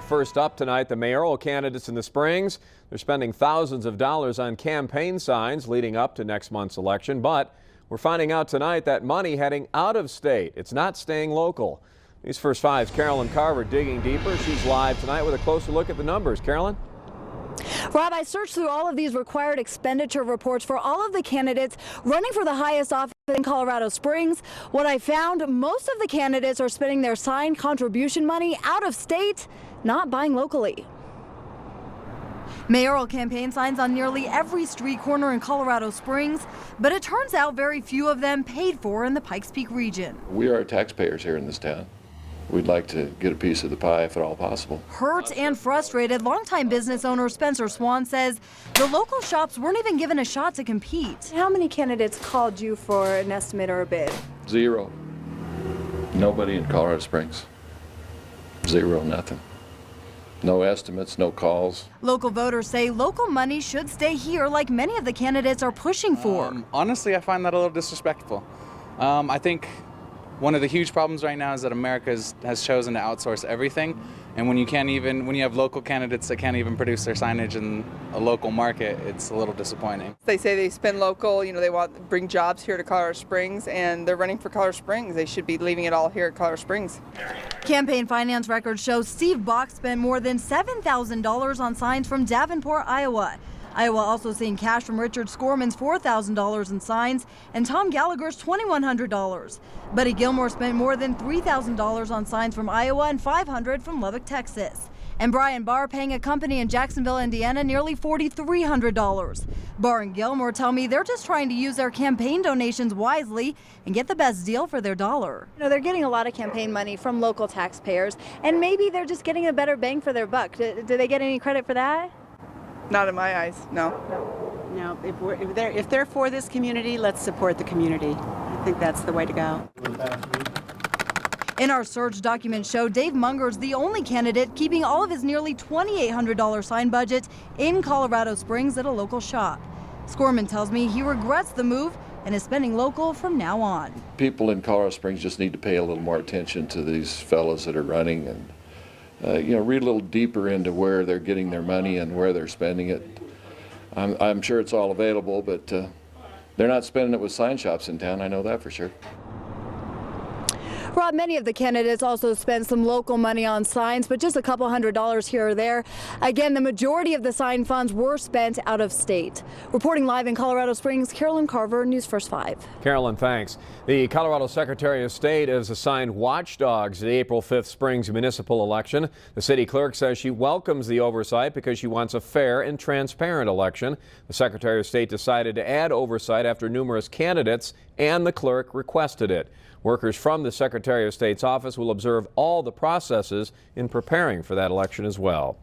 First up tonight, the mayoral candidates in the Springs. They're spending thousands of dollars on campaign signs leading up to next month's election. But we're finding out tonight that money heading out of state. It's not staying local. News First 5's Carolyn Carver digging deeper. She's live tonight with a closer look at the numbers. Carolyn? Rob, I searched through all of these required expenditure reports for all of the candidates running for the highest office in Colorado Springs. What I found, most of the candidates are spending their sign contribution money out of state, not buying locally. Mayoral campaign signs on nearly every street corner in Colorado Springs, but it turns out very few of them paid for in the Pikes Peak region. We are taxpayers here in this town. We'd like to get a piece of the pie if at all possible. Hurt and frustrated, longtime business owner Spencer Swan says the local shops weren't even given a shot to compete. How many candidates called you for an estimate or a bid? Zero. Nobody in Colorado Springs. Zero, nothing. No estimates, no calls. Local voters say local money should stay here like many of the candidates are pushing for. Honestly, I find that a little disrespectful. I think one of the huge problems right now is that America has chosen to outsource everything, and when you have local candidates that can't even produce their signage in a local market, it's a little disappointing. They say they spend local, they want to bring jobs here to Colorado Springs, and they're running for Colorado Springs. They should be leaving it all here at Colorado Springs. Campaign finance records show Steve Bach spent more than $7,000 on signs from Davenport, Iowa. Iowa also seeing cash from Richard Scorman's $4,000 in signs and Tom Gallagher's $2,100. Buddy Gilmore spent more than $3,000 on signs from Iowa and $500 from Lubbock, Texas. And Brian Barr paying a company in Jacksonville, Indiana nearly $4,300. Barr and Gilmore tell me they're just trying to use their campaign donations wisely and get the best deal for their dollar. They're getting a lot of campaign money from local taxpayers, and maybe they're just getting a better bang for their buck. Do they get any credit for that? Not in my eyes, no. No, if they're for this community, let's support the community. I think that's the way to go. In our search, documents show Dave Munger's the only candidate keeping all of his nearly $2,800 sign budget in Colorado Springs at a local shop. Scorman tells me he regrets the move and is spending local from now on. People in Colorado Springs just need to pay a little more attention to these fellows that are running and read a little deeper into where they're getting their money and where they're spending it. I'm sure it's all available, but they're not spending it with sign shops in town. I know that for sure. Rob, many of the candidates also spend some local money on signs, but just a couple $100s here or there. Again, the majority of the sign funds were spent out of state. Reporting live in Colorado Springs, Carolyn Carver, News First 5. Carolyn, thanks. The Colorado Secretary of State has assigned watchdogs to the April 5th Springs municipal election. The city clerk says she welcomes the oversight because she wants a fair and transparent election. The Secretary of State decided to add oversight after numerous candidates and the clerk requested it. Workers from the Secretary of State's office will observe all the processes in preparing for that election as well.